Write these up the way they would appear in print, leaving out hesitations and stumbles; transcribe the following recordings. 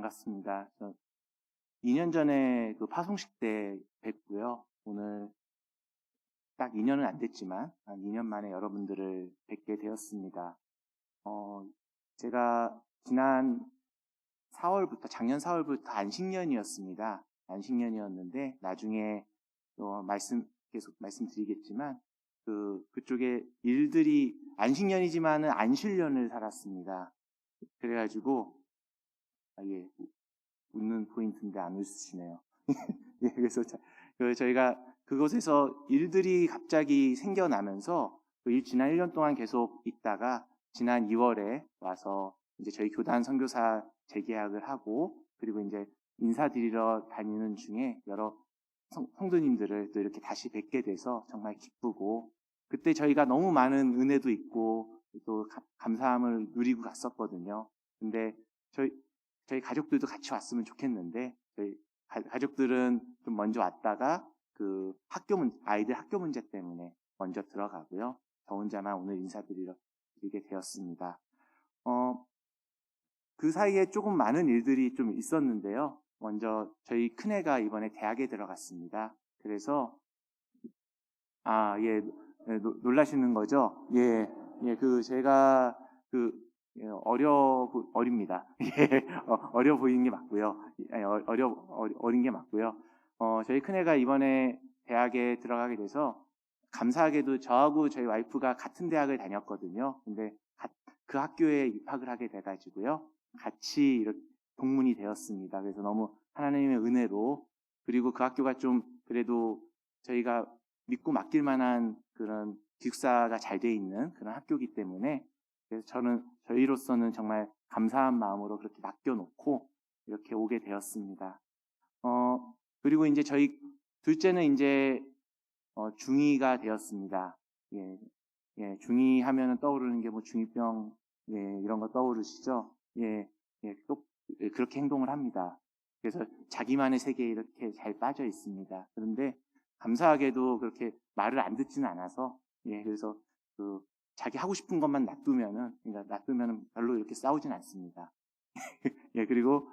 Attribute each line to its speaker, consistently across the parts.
Speaker 1: 반갑습니다. 2년 전에 그 파송식 때 뵙고요. 오늘 딱 2년은 안 됐지만 한 2년 만에 여러분들을 뵙게 되었습니다. 제가 작년 4월부터 안식년이었습니다. 안식년이었는데 나중에 계속 말씀드리겠지만 그쪽에 일들이 안식년이지만은 안식년을 살았습니다. 그래가지고 예, 웃는 포인트인데 안 웃으시네요. 예, 그래서 저희가 그곳에서 일들이 갑자기 생겨나면서 지난 1년 동안 계속 있다가 지난 2월에 와서 이제 저희 교단 선교사 재계약을 하고 그리고 이제 인사드리러 다니는 중에 여러 성도님들을 또 이렇게 다시 뵙게 돼서 정말 기쁘고 그때 저희가 너무 많은 은혜도 있고 또 감사함을 누리고 갔었거든요. 근데 저희 가족들도 같이 왔으면 좋겠는데 저희 가족들은 좀 먼저 왔다가 아이들 학교 문제 때문에 먼저 들어가고요. 저 혼자만 오늘 인사드리게 되었습니다. 그 사이에 조금 많은 일들이 좀 있었는데요. 먼저 저희 큰애가 이번에 대학에 들어갔습니다. 그래서 예, 놀라시는 거죠? 예, 제가 어립니다. 예, 어려 보이는 게 맞고요. 어린 게 맞고요. 저희 큰애가 이번에 대학에 들어가게 돼서 감사하게도 저하고 저희 와이프가 같은 대학을 다녔거든요. 근데 그 학교에 입학을 하게 돼가지고요. 같이 이렇게 동문이 되었습니다. 그래서 너무 하나님의 은혜로 그리고 그 학교가 좀 그래도 저희가 믿고 맡길 만한 그런 기숙사가 잘 돼 있는 그런 학교이기 때문에 그래서 저희로서는 정말 감사한 마음으로 그렇게 맡겨놓고 이렇게 오게 되었습니다. 그리고 이제 저희 둘째는 이제 중2가 되었습니다. 예, 중2 하면은 떠오르는 게 뭐 중2병 이런 거 떠오르시죠? 또 그렇게 행동을 합니다. 그래서 자기만의 세계에 이렇게 잘 빠져 있습니다. 그런데 감사하게도 그렇게 말을 안 듣지는 않아서 그래서 자기 하고 싶은 것만 놔두면은 별로 이렇게 싸우진 않습니다. 그리고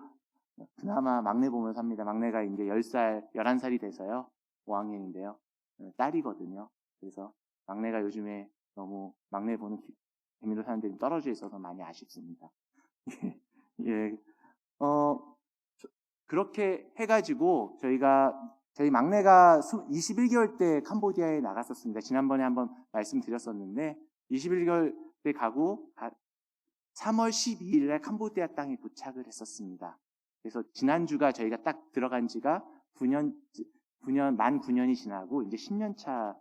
Speaker 1: 그나마 막내 보면서 합니다. 막내가 이제 10살, 11살이 돼서요. 5학년인데요. 딸이거든요. 그래서 막내가 요즘에 너무 막내 보는 재미로 사는데 떨어져 있어서 많이 아쉽습니다. 그렇게 해가지고 저희 막내가 21개월 때 캄보디아에 나갔었습니다. 지난번에 한번 말씀드렸었는데 21개월 때 가고 3월 12일에 캄보디아 땅에 도착을 했었습니다. 그래서 지난주가 저희가 딱 들어간 지가 만 9년이 지나고 이제 10년 차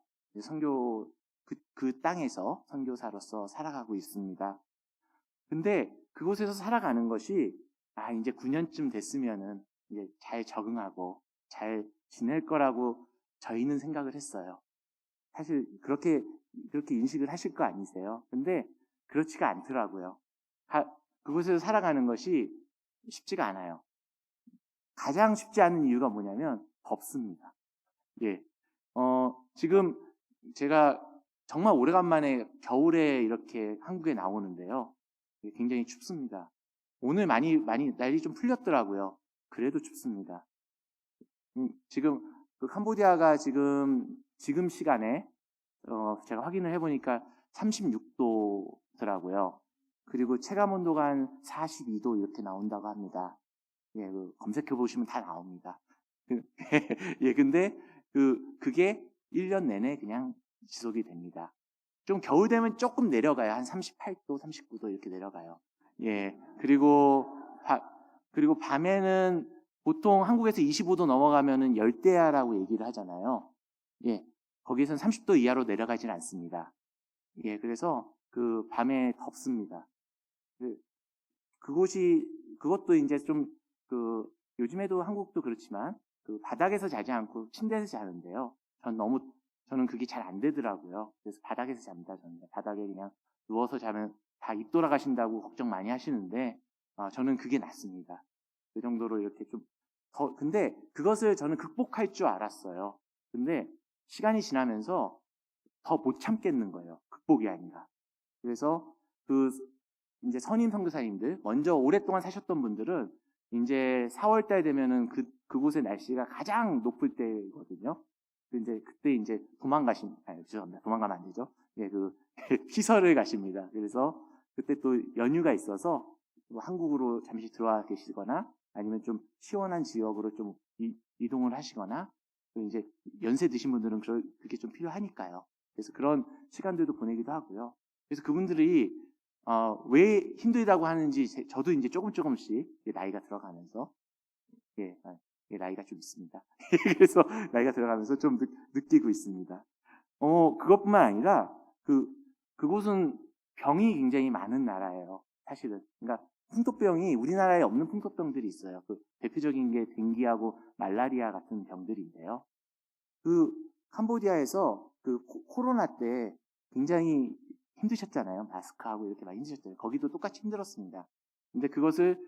Speaker 1: 그 땅에서 선교사로서 살아가고 있습니다. 근데 그곳에서 살아가는 것이 이제 9년쯤 됐으면은 이제 잘 적응하고 잘 지낼 거라고 저희는 생각을 했어요. 사실 그렇게 인식을 하실 거 아니세요? 근데 그렇지가 않더라고요. 그곳에서 살아가는 것이 쉽지가 않아요. 가장 쉽지 않은 이유가 뭐냐면 덥습니다. 지금 제가 정말 오래간만에 겨울에 이렇게 한국에 나오는데요. 굉장히 춥습니다. 오늘 많이 날이 좀 풀렸더라고요. 그래도 춥습니다. 지금 캄보디아가 지금 시간에 제가 확인을 해보니까 36도더라고요. 그리고 체감 온도가 한 42도 이렇게 나온다고 합니다. 검색해 보시면 다 나옵니다. 근데 그게 1년 내내 그냥 지속이 됩니다. 좀 겨울 되면 조금 내려가요. 한 38도, 39도 이렇게 내려가요. 그리고 밤에는 보통 한국에서 25도 넘어가면은 열대야라고 얘기를 하잖아요. 거기서는 30도 이하로 내려가진 않습니다. 그래서 밤에 덥습니다. 그것도 이제 좀 요즘에도 한국도 그렇지만 바닥에서 자지 않고 침대에서 자는데요. 저는 그게 잘 안 되더라고요. 그래서 바닥에서 잡니다. 저는 바닥에 그냥 누워서 자면 다 입 돌아가신다고 걱정 많이 하시는데 저는 그게 낫습니다. 그 정도로 이렇게 근데 그것을 저는 극복할 줄 알았어요. 근데 시간이 지나면서 더 못 참겠는 거예요. 극복이 아니라. 그래서 이제 선임 선교사님들, 먼저 오랫동안 사셨던 분들은 이제 4월 달 되면은 그곳의 날씨가 가장 높을 때거든요. 이제 그때 이제 죄송합니다. 도망가면 안 되죠. 예, 시설을 가십니다. 그래서 그때 또 연휴가 있어서 뭐 한국으로 잠시 들어와 계시거나 아니면 좀 시원한 지역으로 좀 이동을 하시거나 또 이제 연세 드신 분들은 그게 좀 필요하니까요. 그래서 그런 시간들도 보내기도 하고요. 그래서 그분들이 왜 힘들다고 하는지 저도 이제 조금씩 나이가 들어가면서 예, 나이가 좀 있습니다. 그래서 나이가 들어가면서 좀 느끼고 있습니다. 그것뿐만 아니라 그곳은 병이 굉장히 많은 나라예요. 사실은. 그러니까 풍토병이 우리나라에 없는 풍토병들이 있어요. 대표적인 게 댕기하고 말라리아 같은 병들인데요. 캄보디아에서 코로나 때 굉장히 힘드셨잖아요. 마스크하고 이렇게 많이 힘드셨잖아요. 거기도 똑같이 힘들었습니다. 근데 그것을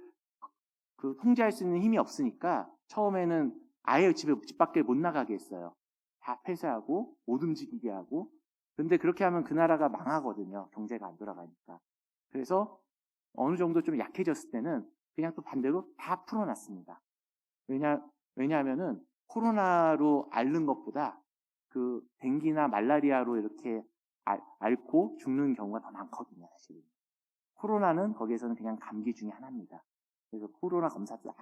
Speaker 1: 통제할 수 있는 힘이 없으니까 처음에는 아예 집 밖에 못 나가게 했어요. 다 폐쇄하고 못 움직이게 하고. 근데 그렇게 하면 그 나라가 망하거든요. 경제가 안 돌아가니까. 그래서 어느 정도 좀 약해졌을 때는 그냥 또 반대로 다 풀어놨습니다. 왜냐하면은 코로나로 앓는 것보다 댕기나 말라리아로 이렇게 앓고 죽는 경우가 더 많거든요, 사실. 코로나는 거기에서는 그냥 감기 중에 하나입니다. 그래서 코로나 검사도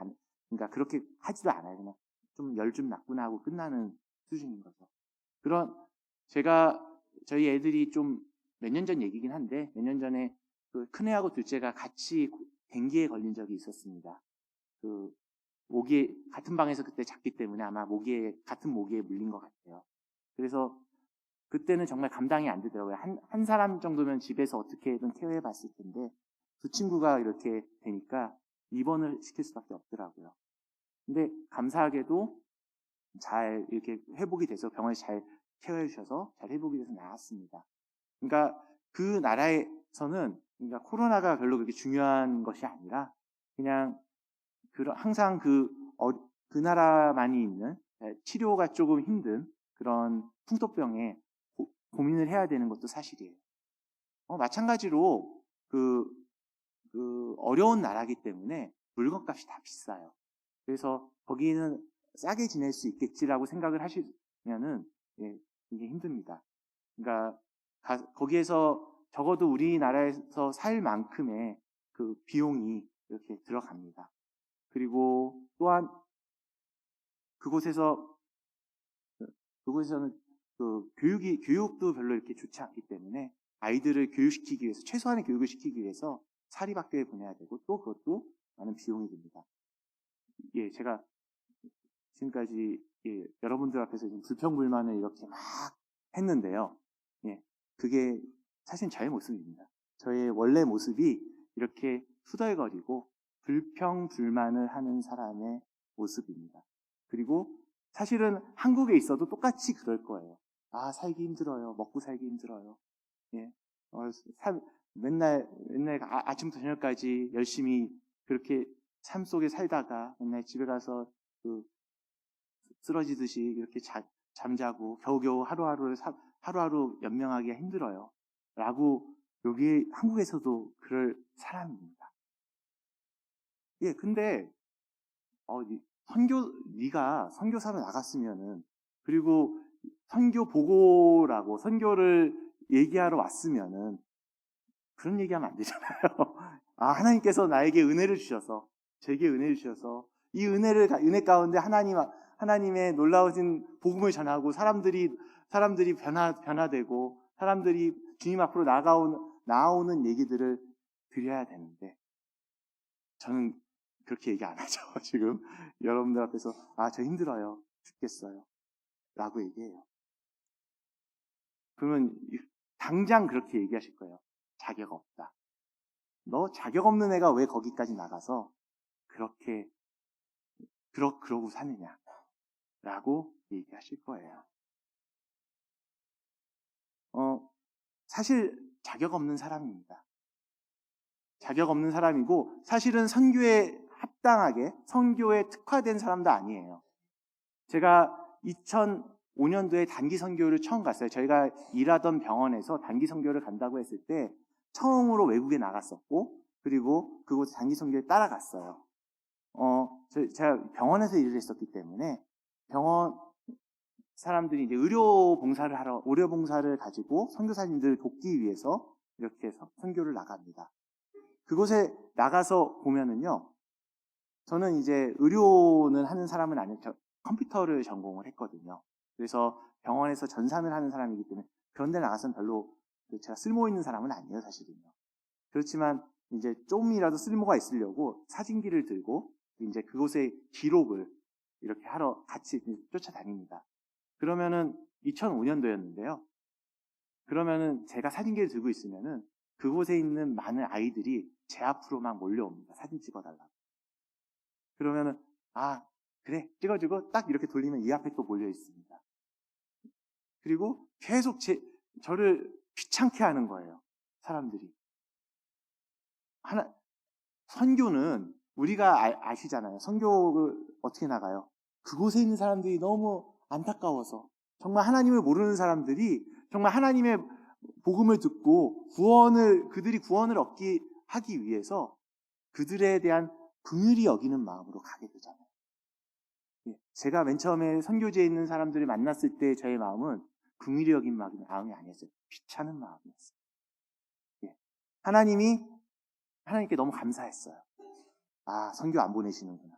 Speaker 1: 그러니까 그렇게 하지도 않아요. 그냥 좀 열 좀 났구나 하고 끝나는 수준인 거죠. 저희 애들이 좀 몇 년 전 얘기긴 한데, 몇 년 전에 큰애하고 둘째가 같이 댕기에 걸린 적이 있었습니다. 모기에, 같은 방에서 그때 잤기 때문에 아마 같은 모기에 물린 것 같아요. 그래서 그때는 정말 감당이 안 되더라고요. 한 사람 정도면 집에서 어떻게든 케어해 봤을 텐데, 두 친구가 이렇게 되니까 입원을 시킬 수밖에 없더라고요. 근데 감사하게도 잘 이렇게 회복이 돼서 병원에 잘 케어해 주셔서 잘 회복이 돼서 나았습니다. 그러니까 그 나라에서는 그러니까 코로나가 별로 그렇게 중요한 것이 아니라 그냥 항상 그 나라만이 있는 치료가 조금 힘든 그런 풍토병에 고민을 해야 되는 것도 사실이에요. 마찬가지로 어려운 나라기 때문에 물건값이 다 비싸요. 그래서 거기는 싸게 지낼 수 있겠지라고 생각을 하시면은 이게 힘듭니다. 그러니까 거기에서 적어도 우리나라에서 살 만큼의 비용이 이렇게 들어갑니다. 그리고 또한 그곳에서는 교육도 별로 이렇게 좋지 않기 때문에 아이들을 교육시키기 위해서 최소한의 교육을 시키기 위해서 사립학교에 보내야 되고 또 그것도 많은 비용이 듭니다. 예, 제가 지금까지 여러분들 앞에서 불평불만을 이렇게 막 했는데요. 예, 그게 사실 저의 모습입니다. 저의 원래 모습이 이렇게 후덜거리고 불평불만을 하는 사람의 모습입니다. 그리고 사실은 한국에 있어도 똑같이 그럴 거예요. 살기 힘들어요. 먹고 살기 힘들어요. 예, 맨날 아침부터 저녁까지 열심히 그렇게 삶 속에 살다가 맨날 집에 가서 쓰러지듯이 이렇게 잠자고 겨우겨우 하루하루 연명하기가 힘들어요. 라고 여기 한국에서도 그럴 사람입니다. 예, 근데 네가 선교사로 나갔으면은 그리고 선교 보고라고 선교를 얘기하러 왔으면은 그런 얘기하면 안 되잖아요. 하나님께서 나에게 은혜를 주셔서 제게 은혜를 주셔서 이 은혜 가운데 하나님의 놀라우신 복음을 전하고 사람들이 변화되고 사람들이 주님 앞으로 나오는 얘기들을 드려야 되는데 저는 그렇게 얘기 안 하죠. 지금 여러분들 앞에서 저 힘들어요. 죽겠어요. 라고 얘기해요. 그러면 당장 그렇게 얘기하실 거예요. 자격 없다. 너 자격 없는 애가 왜 거기까지 나가서 그러고 사느냐. 라고 얘기하실 거예요. 사실 자격 없는 사람입니다. 자격 없는 사람이고 사실은 선교에 합당하게 선교에 특화된 사람도 아니에요. 제가 2005년도에 단기 선교를 처음 갔어요. 저희가 일하던 병원에서 단기 선교를 간다고 했을 때 처음으로 외국에 나갔었고 그리고 그곳 단기 선교에 따라갔어요. 제가 병원에서 일을 했었기 때문에 병원 사람들이 이제 의료봉사를 가지고 선교사님들을 돕기 위해서 이렇게 해서 선교를 나갑니다. 그곳에 나가서 보면은요, 저는 이제 의료는 하는 사람은 아니고 컴퓨터를 전공을 했거든요. 그래서 병원에서 전산을 하는 사람이기 때문에 그런 데 나가서는 별로 제가 쓸모 있는 사람은 아니에요, 사실은요. 그렇지만 이제 좀이라도 쓸모가 있으려고 사진기를 들고 이제 그곳의 기록을 이렇게 하러 같이 쫓아다닙니다. 그러면은 2005년도였는데요. 그러면은 제가 사진기를 들고 있으면은 그곳에 있는 많은 아이들이 제 앞으로 막 몰려옵니다. 사진 찍어달라고. 그러면은 그래 찍어주고 딱 이렇게 돌리면 이 앞에 또 몰려 있습니다. 그리고 계속 저를 귀찮게 하는 거예요. 사람들이. 선교는 우리가 아시잖아요. 선교를 어떻게 나가요? 그곳에 있는 사람들이 너무 안타까워서 정말 하나님을 모르는 사람들이 정말 하나님의 복음을 듣고 그들이 구원을 하기 위해서 그들에 대한 긍휼히 여기는 마음으로 가게 되잖아요. 제가 맨 처음에 선교지에 있는 사람들을 만났을 때 저의 마음은 긍휼히 여긴 마음이 아니었어요. 귀찮은 마음이었어요. 하나님께 너무 감사했어요. 선교 안 보내시는구나.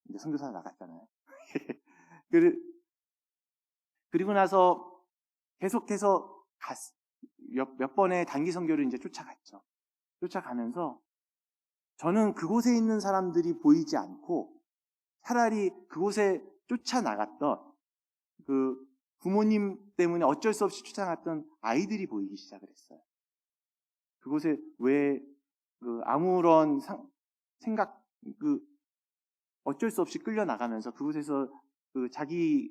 Speaker 1: 이제 선교사 나갔잖아요. 그리고 나서 계속해서 몇 번의 단기 선교를 이제 쫓아갔죠. 쫓아가면서 저는 그곳에 있는 사람들이 보이지 않고 차라리 그곳에 쫓아나갔던 그 부모님 때문에 어쩔 수 없이 쫓아갔던 아이들이 보이기 시작을 했어요. 그곳에 왜 아무런 생각 어쩔 수 없이 끌려 나가면서 그곳에서 자기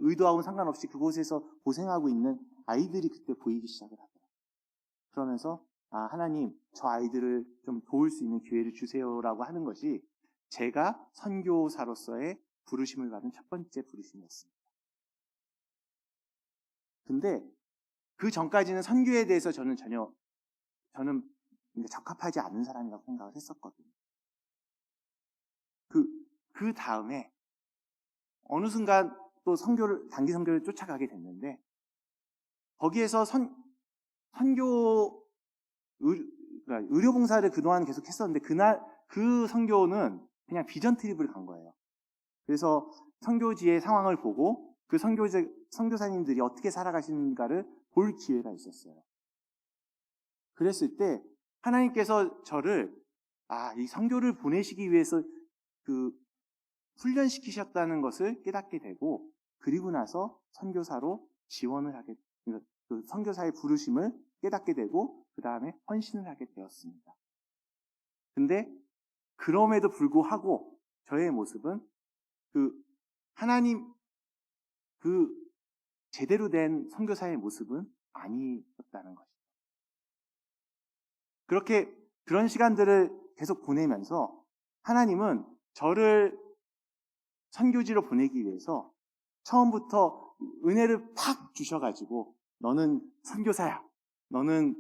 Speaker 1: 의도하고는 상관없이 그곳에서 고생하고 있는 아이들이 그때 보이기 시작을 하더라고요. 그러면서 하나님 저 아이들을 좀 도울 수 있는 기회를 주세요라고 하는 것이 제가 선교사로서의 부르심을 받은 첫 번째 부르심이었습니다. 근데 그 전까지는 선교에 대해서 저는 적합하지 않은 사람이라고 생각을 했었거든요. 그 다음에 어느 순간 또 단기 선교를 쫓아가게 됐는데 거기에서 그러니까 의료봉사를 그동안 계속 했었는데 그 선교는 그냥 비전 트립을 간 거예요. 그래서 선교지의 상황을 보고 그 선교사님들이 어떻게 살아가시는가를 볼 기회가 있었어요. 그랬을 때 하나님께서 저를 이 선교를 보내시기 위해서 훈련시키셨다는 것을 깨닫게 되고 그리고 나서 선교사로 지원을 그 선교사의 부르심을 깨닫게 되고 그 다음에 헌신을 하게 되었습니다. 근데 그럼에도 불구하고 저의 모습은 하나님 제대로 된 선교사의 모습은 아니었다는 것이죠. 그런 시간들을 계속 보내면서 하나님은 저를 선교지로 보내기 위해서 처음부터 은혜를 팍 주셔가지고 너는 선교사야. 너는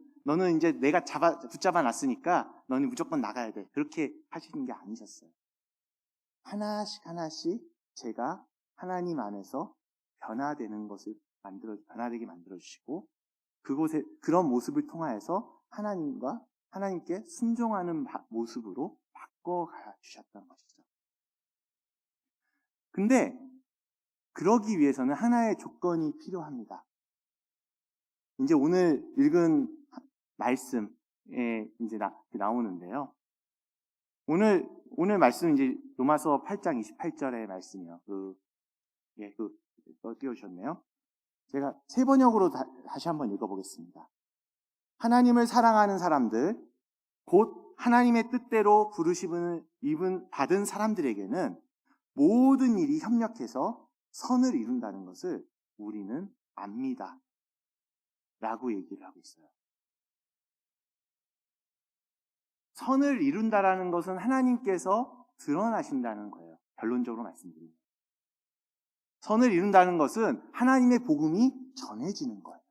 Speaker 1: 이제 내가 붙잡아 놨으니까 너는 무조건 나가야 돼. 그렇게 하시는 게 아니셨어요. 하나씩 제가 하나님 안에서 변화되게 만들어 주시고 그런 모습을 통하여서 하나님께 순종하는 모습으로 바꿔가 주셨던 것이죠. 근데 그러기 위해서는 하나의 조건이 필요합니다. 이제 오늘 읽은 말씀에 이제 나오는데요. 오늘 말씀은 이제 로마서 8장 28절의 말씀이요. 띄워주셨네요. 제가 세 번역으로 다시 한번 읽어보겠습니다. 하나님을 사랑하는 사람들, 곧 하나님의 뜻대로 부르심을 받은 사람들에게는 모든 일이 협력해서 선을 이룬다는 것을 우리는 압니다. 라고 얘기를 하고 있어요. 선을 이룬다라는 것은 하나님께서 드러나신다는 거예요. 결론적으로 말씀드리면. 선을 이룬다는 것은 하나님의 복음이 전해지는 거예요.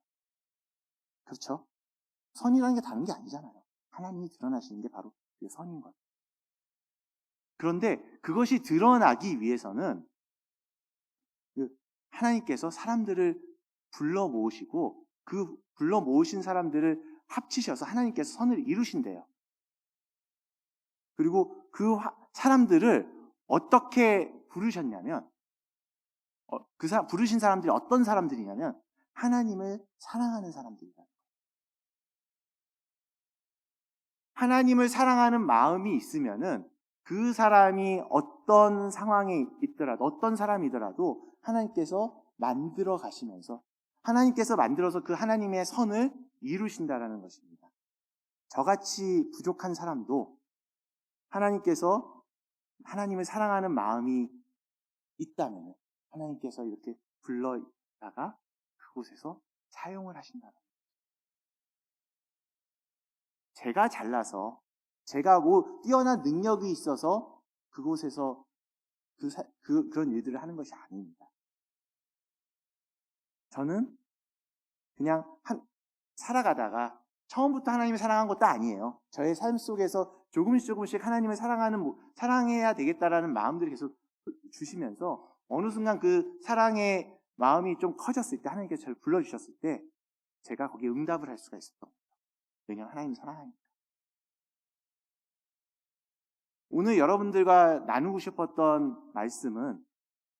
Speaker 1: 그렇죠? 선이라는 게 다른 게 아니잖아요. 하나님이 드러나시는 게 바로 그 선인 거예요. 그런데 그것이 드러나기 위해서는 하나님께서 사람들을 불러 모으시고 그 불러 모으신 사람들을 합치셔서 하나님께서 선을 이루신대요. 그리고 그 사람들을 어떻게 부르셨냐면 부르신 사람들이 어떤 사람들이냐면 하나님을 사랑하는 사람들이다. 하나님을 사랑하는 마음이 있으면은 그 사람이 어떤 상황에 있더라도 어떤 사람이더라도 하나님께서 만들어 가시면서 하나님께서 만들어서 그 하나님의 선을 이루신다라는 것입니다. 저같이 부족한 사람도 하나님께서 하나님을 사랑하는 마음이 있다면 하나님께서 이렇게 불러다가 그곳에서 사용을 하신다. 제가 잘나서 제가 뭐 뛰어난 능력이 있어서 그곳에서 그런 일들을 하는 것이 아닙니다. 저는 그냥 살아가다가 처음부터 하나님을 사랑한 것도 아니에요. 저의 삶 속에서 조금씩 하나님을 사랑해야 되겠다라는 마음들이 계속 주시면서 어느 순간 그 사랑의 마음이 좀 커졌을 때 하나님께서 저를 불러주셨을 때 제가 거기에 응답을 할 수가 있었던 거예요. 왜냐하면 하나님을 사랑하니까. 오늘 여러분들과 나누고 싶었던 말씀은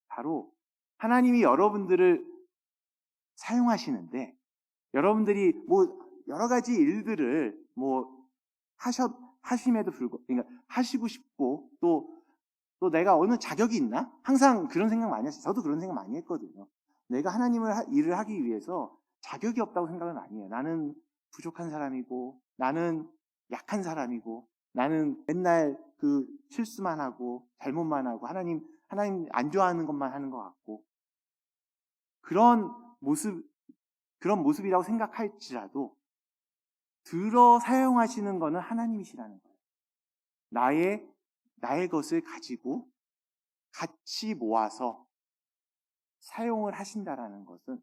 Speaker 1: 바로 하나님이 여러분들을 사용하시는데 여러분들이 뭐 여러 가지 일들을 뭐 하심에도 불구하고 그러니까 하시고 싶고 또 내가 어느 자격이 있나? 항상 그런 생각 많이 했어요. 저도 그런 생각 많이 했거든요. 내가 하나님을 일을 하기 위해서 자격이 없다고 생각을 많이 해요. 나는 부족한 사람이고 나는 약한 사람이고 나는 맨날 그 실수만 하고 잘못만 하고 하나님 안 좋아하는 것만 하는 것 같고 그런 모습이라고 생각할지라도 들어 사용하시는 것은 하나님이시라는 거예요. 나의 것을 가지고 같이 모아서 사용을 하신다라는 것은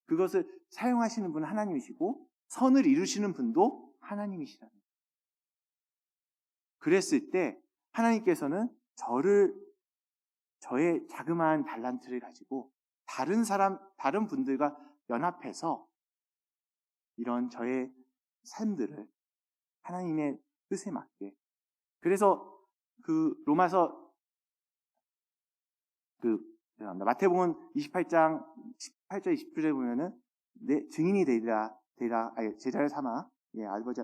Speaker 1: 그것을 사용하시는 분은 하나님이시고 선을 이루시는 분도 하나님이시라는 거예요. 그랬을 때 하나님께서는 저의 자그마한 달란트를 가지고 다른 분들과 연합해서 이런 저의 삶들을 하나님의 뜻에 맞게 그래서 그 로마서 마태복음 28장 18절 20절에 보면은 내 증인이 되리라 제자를 삼아 아버지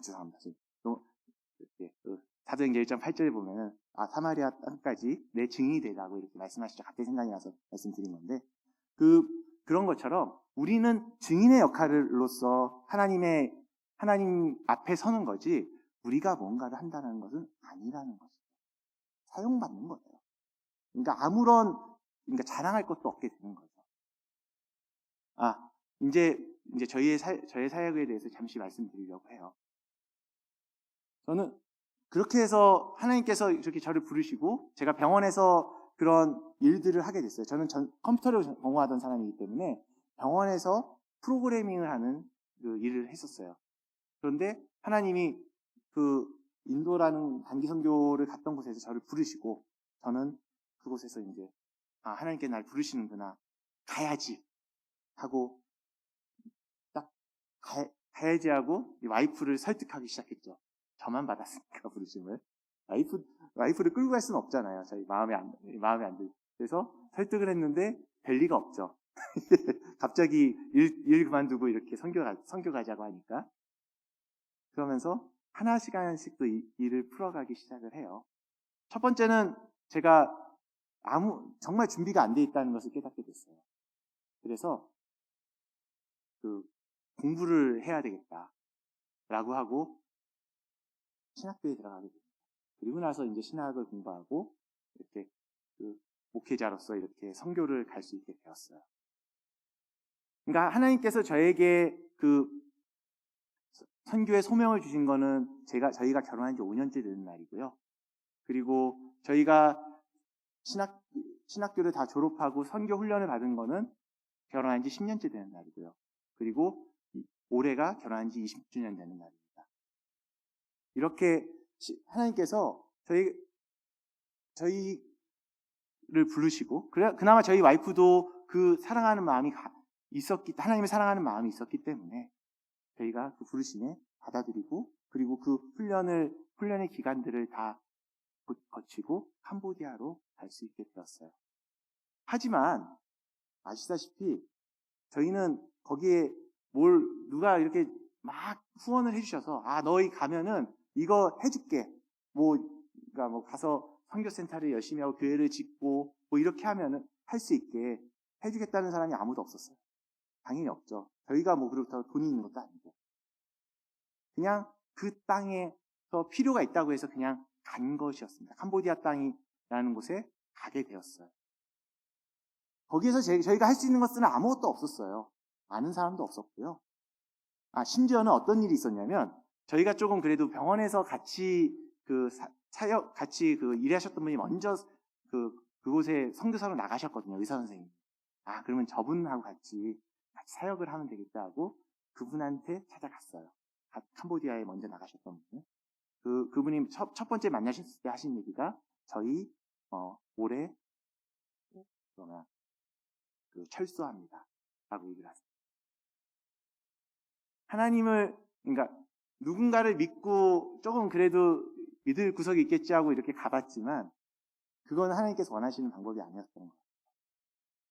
Speaker 1: 죄송합니다. 사도행전 1장 8절에 보면은 사마리아 땅까지 내 증인이 되라고 이렇게 말씀하시죠. 갑자기 생각이 나서 말씀드린 건데 그런 것처럼 우리는 증인의 역할로서 하나님 앞에 서는 거지 우리가 뭔가를 한다는 것은 아니라는 거죠. 사용받는 거예요. 그러니까 그러니까 자랑할 것도 없게 되는 거죠. 이제 저의 사역에 대해서 잠시 말씀드리려고 해요. 저는 그렇게 해서 하나님께서 이렇게 저를 부르시고 제가 병원에서 그런 일들을 하게 됐어요. 저는 컴퓨터를 전공하던 사람이기 때문에 병원에서 프로그래밍을 하는 그 일을 했었어요. 그런데 하나님이 그 인도라는 단기 선교를 갔던 곳에서 저를 부르시고 저는 그곳에서 이제 하나님께 날 부르시는구나 가야지 하고 딱 가야지 하고 와이프를 설득하기 시작했죠. 저만 받았으니까 부르심을 와이프를 끌고 갈 수는 없잖아요. 저희 마음에 안 들. 그래서 설득을 했는데 될 리가 없죠. 갑자기 일 그만두고 이렇게 선교 가자고 하니까 그러면서 하나씩 또 일을 풀어가기 시작을 해요. 첫 번째는 제가 정말 준비가 안 돼 있다는 것을 깨닫게 됐어요. 그래서 공부를 해야 되겠다라고 하고 신학교에 들어가게 됩니다. 그리고 나서 이제 신학을 공부하고 이렇게 목회자로서 이렇게 선교를 갈 수 있게 되었어요. 그러니까 하나님께서 저에게 선교의 소명을 주신 거는 저희가 결혼한 지 5년째 되는 날이고요. 그리고 저희가 신학교를 다 졸업하고 선교 훈련을 받은 거는 결혼한 지 10년째 되는 날이고요. 그리고 올해가 결혼한 지 20주년 되는 날입니다. 이렇게 하나님께서 저희를 부르시고, 그나마 저희 와이프도 그 사랑하는 마음이 하나님을 사랑하는 마음이 있었기 때문에 저희가 그 부르심에 받아들이고, 그리고 그 훈련의 기간들을 다 거치고 캄보디아로 갈 수 있게 되었어요. 하지만 아시다시피 저희는 거기에 누가 이렇게 막 후원을 해주셔서, 너희 가면은 이거 해줄게. 그러니까 가서 선교센터를 열심히 하고 교회를 짓고 이렇게 하면은 할 수 있게 해주겠다는 사람이 아무도 없었어요. 당연히 없죠. 저희가 그렇다고 돈이 있는 것도 아니고. 그냥 그 땅에서 필요가 있다고 해서 그냥 간 것이었습니다. 캄보디아 땅이라는 곳에 가게 되었어요. 거기에서 저희가 할 수 있는 것은 아무것도 없었어요. 아는 사람도 없었고요. 심지어는 어떤 일이 있었냐면, 저희가 조금 그래도 병원에서 같이 같이 일하셨던 분이 먼저 그곳에 선교사로 나가셨거든요. 의사 선생님. 그러면 저분하고 같이 사역을 하면 되겠다 하고 그분한테 찾아갔어요. 캄보디아에 먼저 나가셨던 분. 그분이 첫 번째 만나실 때 하신 얘기가, 저희 올해 철수합니다 라고 얘기를 하세요. 그러니까 누군가를 믿고 조금 그래도 믿을 구석이 있겠지 하고 이렇게 가봤지만, 그건 하나님께서 원하시는 방법이 아니었던 거예요.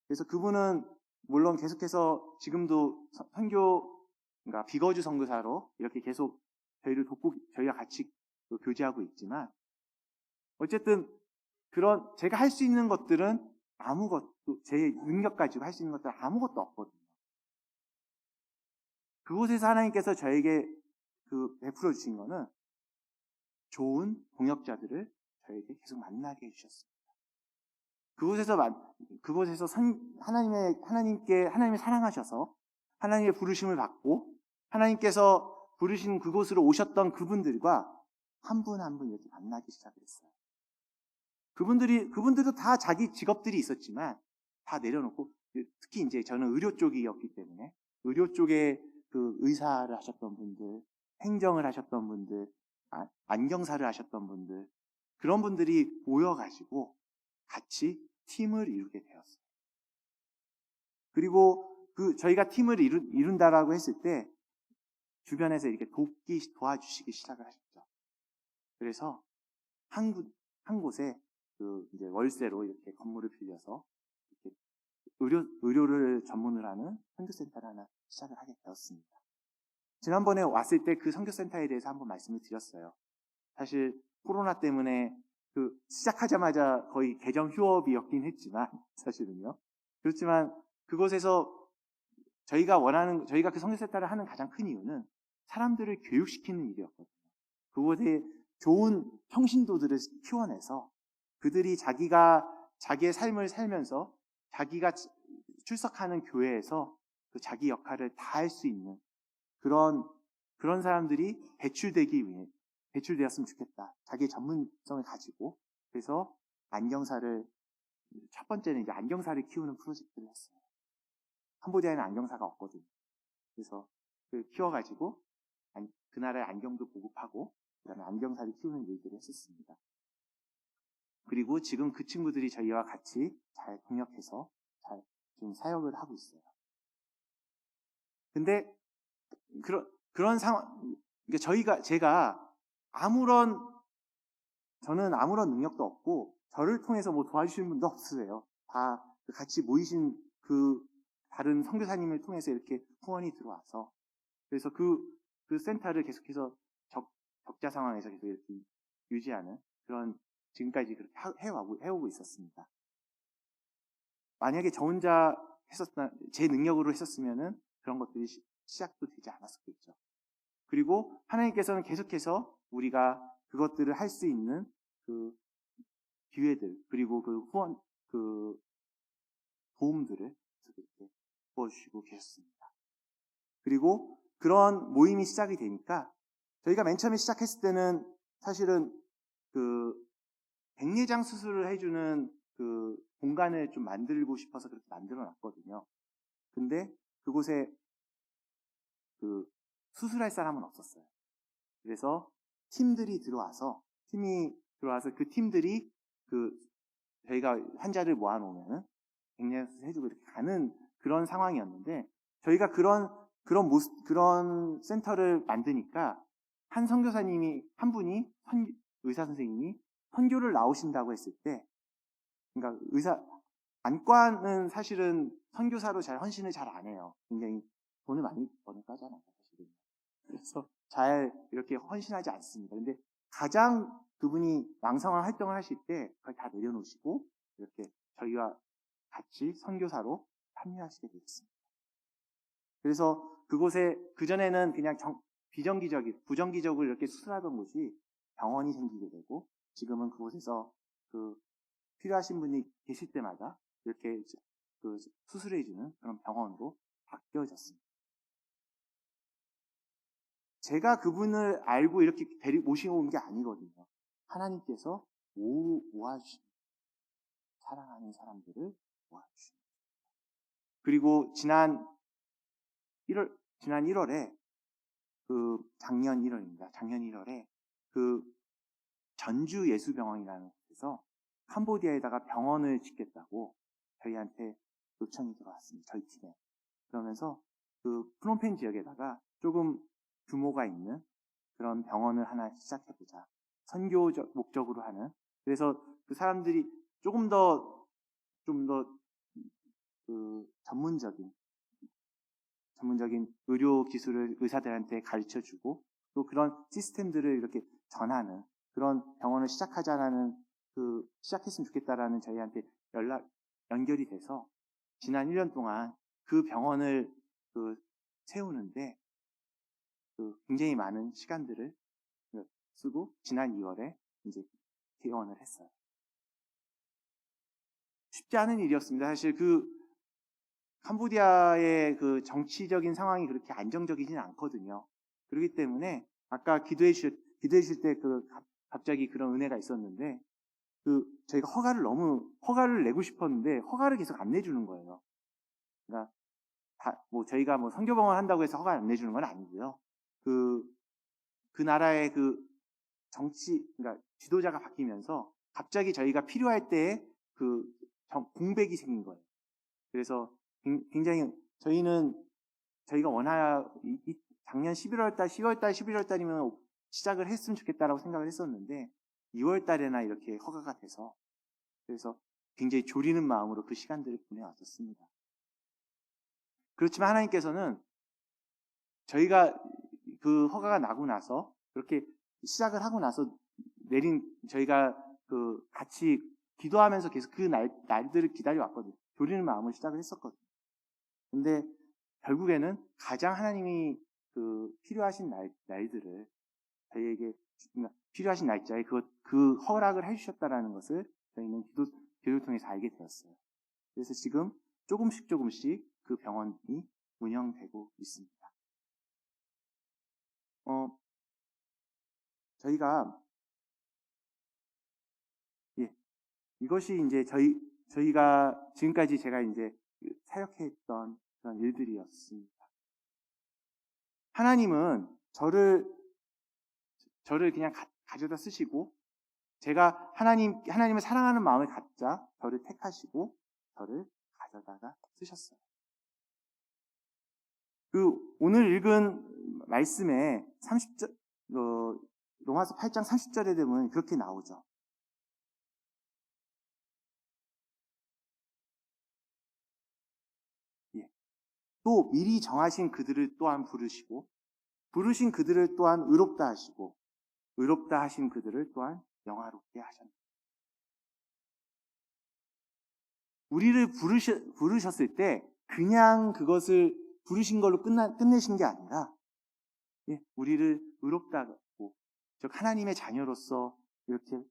Speaker 1: 그래서 그분은 물론 계속해서 지금도 그러니까 비거주 선교사로 이렇게 계속 저희를 돕고 저희와 같이 교제하고 있지만, 어쨌든 제가 할 수 있는 것들은 아무것도, 제 능력 가지고 할 수 있는 것들은 아무것도 없거든요. 그곳에서 하나님께서 저에게 베풀어 주신 거는 좋은 동역자들을 저에게 계속 만나게 해주셨습니다. 그곳에서 하나님을 사랑하셔서 하나님의 부르심을 받고 하나님께서 부르신 그곳으로 오셨던 그분들과 한 분 한 분 이렇게 만나기 시작했어요. 그분들도 다 자기 직업들이 있었지만 다 내려놓고, 특히 이제 저는 의료 쪽이었기 때문에 의료 쪽에 의사를 하셨던 분들, 행정을 하셨던 분들, 안경사를 하셨던 분들, 그런 분들이 모여가지고 같이 팀을 이루게 되었어요. 그리고 저희가 팀을 이룬다라고 했을 때 주변에서 이렇게 도와주시기 시작을 하셨죠. 그래서 한 곳에 이제 월세로 이렇게 건물을 빌려서 이렇게 의료를 전문을 하는 선교센터를 하나 시작을 하게 되었습니다. 지난번에 왔을 때 그 선교센터에 대해서 한번 말씀을 드렸어요. 사실 코로나 때문에 시작하자마자 거의 개정 휴업이었긴 했지만, 사실은요. 그렇지만 그곳에서 저희가 그 선교센터를 하는 가장 큰 이유는 사람들을 교육시키는 일이었거든요. 그곳에 좋은 평신도들을 키워내서 그들이 자기의 삶을 살면서 자기가 출석하는 교회에서 자기 역할을 다 할 수 있는 그런 사람들이 배출되었으면 좋겠다. 자기의 전문성을 가지고. 그래서 첫 번째는 이제 안경사를 키우는 프로젝트를 했어요. 캄보디아에는 안경사가 없거든요. 그래서 키워가지고 그 나라의 안경도 보급하고 그다음에 안경사를 키우는 일들을 했었습니다. 그리고 지금 그 친구들이 저희와 같이 잘 동역해서 잘 좀 사역을 하고 있어요. 근데 그런 상황, 그러니까 저는 아무런 능력도 없고 저를 통해서 도와주시는 분도 없으세요. 다 같이 모이신 다른 선교사님을 통해서 이렇게 후원이 들어와서, 그래서 그 센터를 계속해서 적자 상황에서 계속 이렇게 유지하는 그런, 지금까지 그렇게 해오고 있었습니다. 만약에 저 혼자 제 능력으로 했었으면은 그런 것들이 시작도 되지 않았었겠죠. 그리고 하나님께서는 계속해서 우리가 그것들을 할 수 있는 기회들, 그리고 도움들을 이렇게 부어주시고 계셨습니다. 그리고 그런 모임이 시작이 되니까, 저희가 맨 처음에 시작했을 때는 사실은 백내장 수술을 해주는 공간을 좀 만들고 싶어서 그렇게 만들어 놨거든요. 근데 그곳에 수술할 사람은 없었어요. 그래서 팀이 들어와서 그 팀들이 저희가 환자를 모아놓으면은 백내 수술 해주고 이렇게 가는 그런 상황이었는데, 저희가 그런 센터를 만드니까 한 선교사님이, 의사 선생님이 선교를 나오신다고 했을 때, 그러니까 안과는 사실은 선교사로 헌신을 잘 안 해요. 굉장히 돈을 많이 버니까 하잖아요, 사실은. 그래서 잘 이렇게 헌신하지 않습니다. 근데 가장 그분이 왕성한 활동을 하실 때 그걸 다 내려놓으시고 이렇게 저희와 같이 선교사로 합류하시게 되었습니다. 그래서 그곳에, 그전에는 그냥 부정기적으로 이렇게 수술하던 곳이 병원이 생기게 되고, 지금은 그곳에서 필요하신 분이 계실 때마다 이렇게 수술해주는 그런 병원으로 바뀌어졌습니다. 제가 그분을 알고 이렇게 모시고 온 게 아니거든요. 하나님께서 모아주십니다. 사랑하는 사람들을 모아주십니다. 그리고 작년 1월에 작년 1월에 전주 예수병원이라는 곳에서 캄보디아에다가 병원을 짓겠다고 저희한테 요청이 들어왔습니다. 저희 팀에. 그러면서 프놈펜 지역에다가 조금 규모가 있는 그런 병원을 하나 시작해보자. 선교적 목적으로 하는. 그래서 그 사람들이 좀 더 전문적인 의료 기술을 의사들한테 가르쳐주고, 또 그런 시스템들을 이렇게 전하는 그런 병원을 시작했으면 좋겠다라는 저희한테 연결이 돼서 지난 1년 동안 그 병원을 세우는데 굉장히 많은 시간들을 쓰고 지난 2월에 이제 개원을 했어요. 쉽지 않은 일이었습니다. 사실 캄보디아의 정치적인 상황이 그렇게 안정적이진 않거든요. 그렇기 때문에 아까 기도해 주실 때 갑자기 그런 은혜가 있었는데, 저희가 허가를 내고 싶었는데 허가를 계속 안 내주는 거예요. 그러니까 저희가 선교병원 한다고 해서 허가 안 내주는 건 아니고요. 그 나라의 그러니까 지도자가 바뀌면서 갑자기 저희가 필요할 때에 공백이 생긴 거예요. 그래서 굉장히 저희가 작년 11월달, 10월달, 11월달이면 시작을 했으면 좋겠다라고 생각을 했었는데 2월달에나 이렇게 허가가 돼서, 그래서 굉장히 졸이는 마음으로 그 시간들을 보내왔었습니다. 그렇지만 하나님께서는 저희가 그 허가가 나고 나서 그렇게 시작을 하고 나서 저희가 같이 기도하면서 계속 그 날들을 기다려왔거든요. 졸이는 마음으로 시작을 했었거든요. 근데 결국에는 가장 하나님이 필요하신 날들을 저희에게, 필요하신 날짜에 그 허락을 해주셨다라는 것을 저희는 기도를 통해서 알게 되었어요. 그래서 지금 조금씩 그 병원이 운영되고 있습니다. 저희가 이것이 이제 저희가 지금까지 제가 이제 사역했던 그런 일들이었습니다. 하나님은 저를 그냥 가져다 쓰시고, 제가 하나님을 사랑하는 마음을 갖자 저를 택하시고 저를 가져다가 쓰셨어요. 오늘 읽은 말씀에 로마서 8장 30절에 되면 그렇게 나오죠. 또 미리 정하신 그들을 또한 부르시고, 부르신 그들을 또한 의롭다 하시고, 의롭다 하신 그들을 또한 영화롭게 하셨다. 우리를 부르셨을 때 그냥 그것을 부르신 걸로 끝내신 게 아니라, 우리를 의롭다 하고, 즉 하나님의 자녀로서 이렇게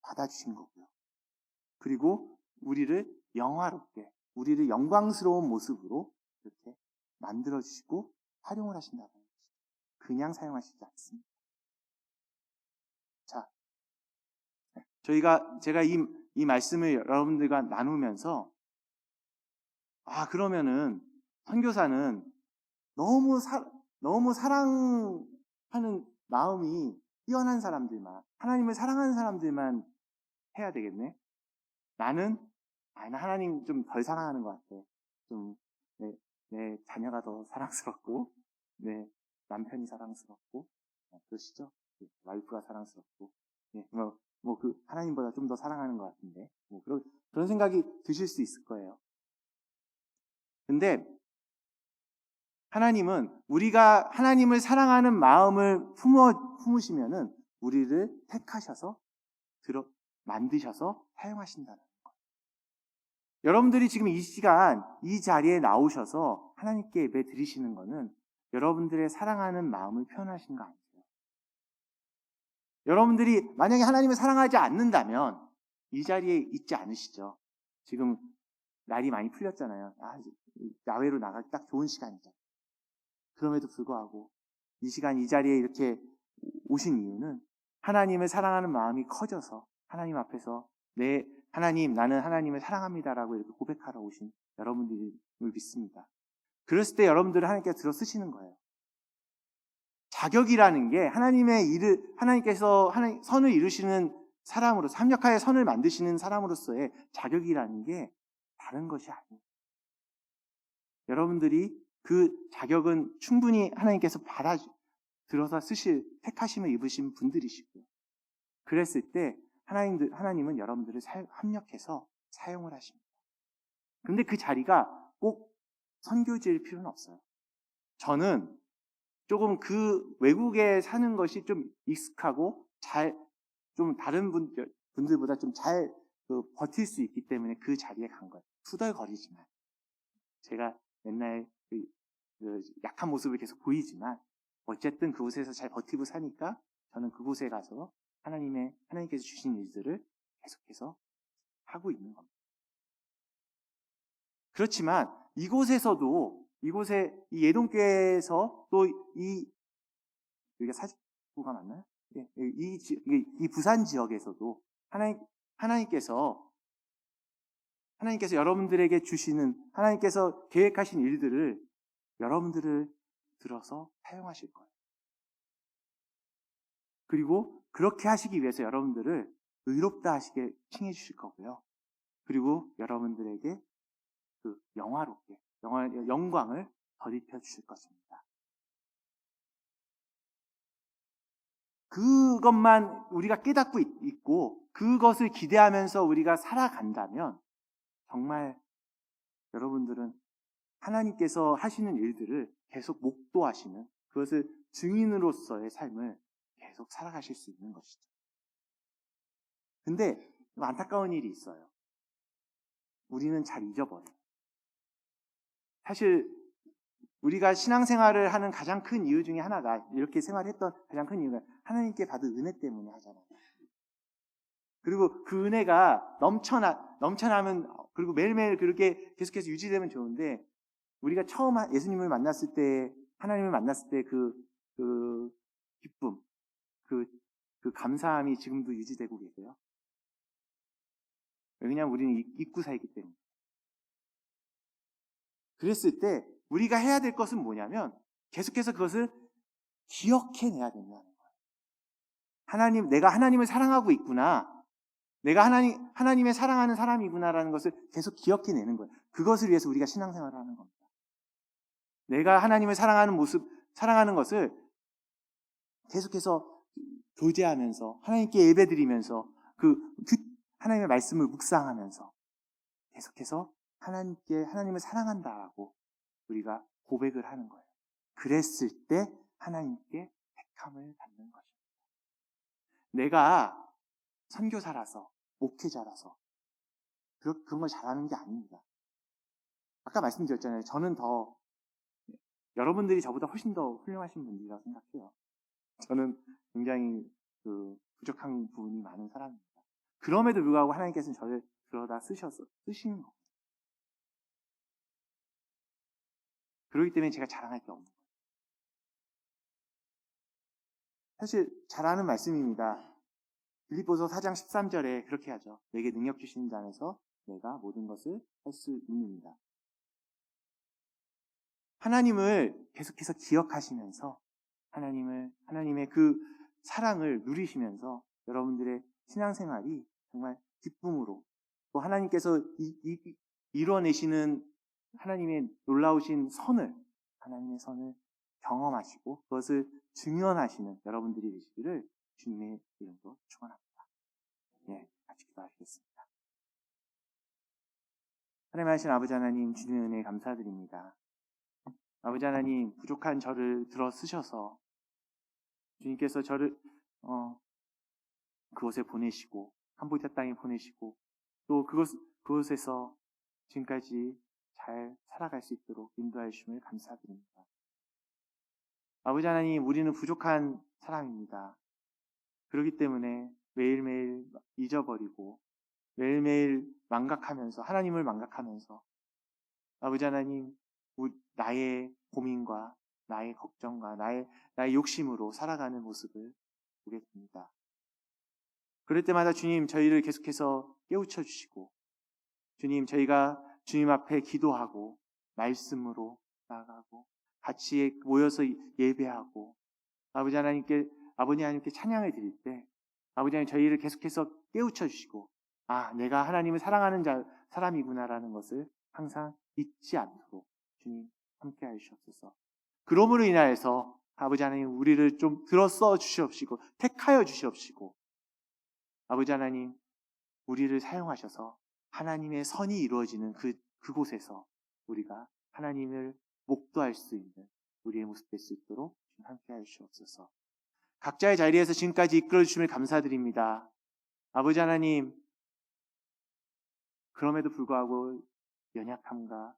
Speaker 1: 받아주신 거고요. 그리고 우리를 영화롭게, 우리를 영광스러운 모습으로 이렇게 만들어주시고 활용을 하신다는 것이죠. 그냥 사용하시지 않습니다. 자, 제가 이 말씀을 여러분들과 나누면서, 그러면은 선교사는 너무 사랑하는 마음이 뛰어난 사람들만, 하나님을 사랑하는 사람들만 해야 되겠네. 나는 하나님 좀 덜 사랑하는 것 같아. 좀 내 자녀가 더 사랑스럽고, 내 남편이 사랑스럽고, 그러시죠? 와이프가 사랑스럽고, 하나님보다 좀 더 사랑하는 것 같은데, 그런 생각이 드실 수 있을 거예요. 근데 하나님은 우리가 하나님을 사랑하는 마음을 품으시면은 우리를 택하셔서 만드셔서 사용하신다는 거예요. 여러분들이 지금 이 시간 이 자리에 나오셔서 하나님께 예배 드리시는 거는 여러분들의 사랑하는 마음을 표현하신 거 아니에요. 여러분들이 만약에 하나님을 사랑하지 않는다면 이 자리에 있지 않으시죠. 지금 날이 많이 풀렸잖아요. 야외로 나가기 딱 좋은 시간이죠. 그럼에도 불구하고 이 시간 이 자리에 이렇게 오신 이유는 하나님을 사랑하는 마음이 커져서 하나님 앞에서 하나님, 나는 하나님을 사랑합니다라고 이렇게 고백하러 오신 여러분들을 믿습니다. 그랬을 때 여러분들을 하나님께서 들어 쓰시는 거예요. 자격이라는 게 하나님께서 선을 이루시는 사람으로서, 합력하여 선을 만드시는 사람으로서의 자격이라는 게 다른 것이 아니에요. 여러분들이 그 자격은 충분히 하나님께서 들어서 택하심을 입으신 분들이시고요. 그랬을 때 하나님은 여러분들을 합력해서 사용을 하십니다. 근데 그 자리가 꼭 선교지일 필요는 없어요. 저는 조금 그 외국에 사는 것이 좀 익숙하고 좀 다른 분들보다 좀 잘 버틸 수 있기 때문에 그 자리에 간 거예요. 투덜거리지만. 제가 맨날 그 약한 모습을 계속 보이지만 어쨌든 그곳에서 잘 버티고 사니까 저는 그곳에 가서 하나님께서 주신 일들을 계속해서 하고 있는 겁니다. 그렇지만 이곳에 이 예동교회에서 또 여기가 사직구가 맞나요? 이 부산 지역에서도 하나님께서 여러분들에게 주시는, 하나님께서 계획하신 일들을 여러분들을 들어서 사용하실 거예요. 그리고 그렇게 하시기 위해서 여러분들을 의롭다 하시게 칭해 주실 거고요. 그리고 여러분들에게 영화롭게 영광을 더입혀 주실 것입니다. 그것만 우리가 깨닫고 있고 그것을 기대하면서 우리가 살아간다면 정말 여러분들은 하나님께서 하시는 일들을 계속 목도하시는, 그것을 증인으로서의 삶을 계속 살아가실 수 있는 것이죠. 근데 안타까운 일이 있어요. 우리는 잘 잊어버려요. 사실 우리가 신앙생활을 하는 가장 큰 이유 중에 하나가, 이렇게 생활했던 가장 큰 이유가 하나님께 받은 은혜 때문에 하잖아요. 그리고 그 은혜가 넘쳐나면, 그리고 매일매일 그렇게 계속해서 유지되면 좋은데, 우리가 처음 예수님을 만났을 때, 하나님을 만났을 때 그 기쁨, 그 감사함이 지금도 유지되고 계세요. 왜냐하면 우리는 잊고 살기 때문에. 그랬을 때 우리가 해야 될 것은 뭐냐면 계속해서 그것을 기억해내야 된다는 거예요. 내가 하나님을 사랑하고 있구나. 내가 하나님의 사랑하는 사람이구나라는 것을 계속 기억해내는 거예요. 그것을 위해서 우리가 신앙생활을 하는 겁니다. 내가 하나님을 사랑하는 것을 계속해서 교제하면서, 하나님께 예배드리면서, 하나님의 말씀을 묵상하면서 계속해서 하나님을 사랑한다라고 우리가 고백을 하는 거예요. 그랬을 때 하나님께 택함을 받는 것입니다. 내가 선교사라서, 목회자라서 그런 걸 잘하는 게 아닙니다. 아까 말씀드렸잖아요. 저는 여러분들이 저보다 훨씬 더 훌륭하신 분들이라고 생각해요. 저는 굉장히 부족한 부분이 많은 사람입니다. 그럼에도 불구하고 하나님께서는 저를 들어다 쓰시는 거예요. 그렇기 때문에 제가 자랑할 게 없는 거예요. 사실 잘 아는 말씀입니다. 빌립보서 4장 13절에 그렇게 하죠. 내게 능력 주신 자 안에서 내가 모든 것을 할 수 있느니라. 하나님을 계속해서 기억하시면서 하나님의 사랑을 누리시면서 여러분들의 신앙생활이 정말 기쁨으로 또 하나님께서 이뤄내시는 하나님의 놀라우신 하나님의 선을 경험하시고 그것을 증언하시는 여러분들이 되시기를 주님의 이름으로 축원합니다. 예, 같이 기도하시겠습니다. 하나님 하신 아버지 하나님, 주님의 은혜에 감사드립니다. 아버지 하나님, 부족한 저를 들어 쓰셔서 주님께서 저를 그곳에 보내시고 캄보디아 땅에 보내시고 또 그곳에서 지금까지 잘 살아갈 수 있도록 인도하여 주심을 감사드립니다. 아버지 하나님, 우리는 부족한 사람입니다. 그렇기 때문에 매일매일 잊어버리고 매일매일 망각하면서 하나님을 망각하면서 아버지 하나님, 나의 고민과 나의 걱정과 나의 욕심으로 살아가는 모습을 보게 됩니다. 그럴 때마다 주님, 저희를 계속해서 깨우쳐 주시고 주님, 저희가 주님 앞에 기도하고 말씀으로 나아가고 같이 모여서 예배하고 아버지 하나님께 찬양을 드릴 때 아버지 하나님, 저희를 계속해서 깨우쳐 주시고 내가 하나님을 사랑하는 사람이구나라는 것을 항상 잊지 않도록 주님 함께 하시옵소서. 그러므로 인하여서 아버지 하나님, 우리를 좀 들어써 주시옵시고 택하여 주시옵시고 아버지 하나님, 우리를 사용하셔서 하나님의 선이 이루어지는 그곳에서 우리가 하나님을 목도할 수 있는 우리의 모습 될 수 있도록 함께 하시옵소서. 각자의 자리에서 지금까지 이끌어 주심을 감사드립니다. 아버지 하나님, 그럼에도 불구하고 연약함과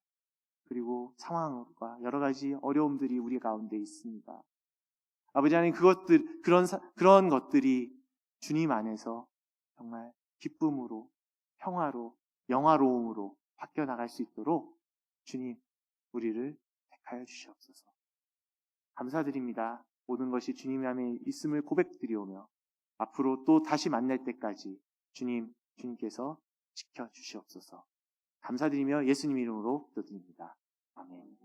Speaker 1: 그리고 상황과 여러 가지 어려움들이 우리 가운데 있습니다. 아버지 하나님, 그런 것들이 주님 안에서 정말 기쁨으로, 평화로, 영화로움으로 바뀌어 나갈 수 있도록 주님, 우리를 택하여 주시옵소서. 감사드립니다. 모든 것이 주님 안에 있음을 고백드리오며 앞으로 또 다시 만날 때까지 주님께서 지켜주시옵소서. 감사드리며 예수님 이름으로 기도드립니다. 아멘.